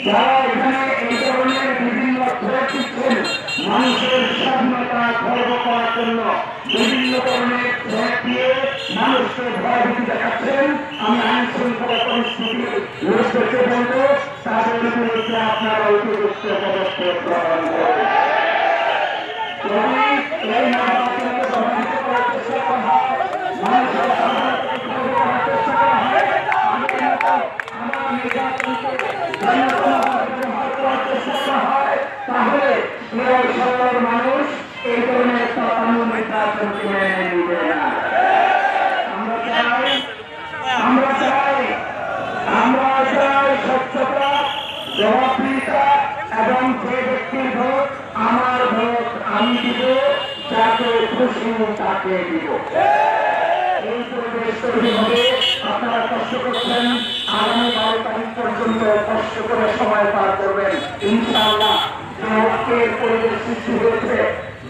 যারা এখানে এই ধরনের বিভিন্ন ভোট দিচ্ছেন মানুষের স্বাধীনতা খর্ব করার জন্য বিভিন্ন ধরনের ভোট দিয়ে মানুষকে ভয়ভীতি দেখাচ্ছেন, আমি আইন শৃঙ্খলা পরিস্থিতি লোকদেরকে বলবো তাদের বিরুদ্ধে আপনারা উপযুক্ত পদক্ষেপ গ্রহণ করবেন। এই নির্বাচনকে প্রভাবিত করার চেষ্টা করা হয়, মানুষের স্বাধীনতাকে খর্ব করার চেষ্টা করা হয়, আমার নির্বাচনকে তাহলে সাধারণ মানুষ এই ধরনের কানুন নির্বাচনকে মেনে নিবে না। আমরা চাই স্বচ্ছতা, জবাবদিহিতা এবং যে ব্যক্তির ভোট আমার ভোট আমি দিব, যাকে খুশি তাকে দিব। এই পরিবেশ তৈরি হবে। আপনারা কষ্ট করছেন, আগামী 12 তারিখ পর্যন্ত কষ্ট করে সময় পার করবেন। ইনশাআল্লাহ যে ঐক্যের পরিবেশ সৃষ্টি হয়েছে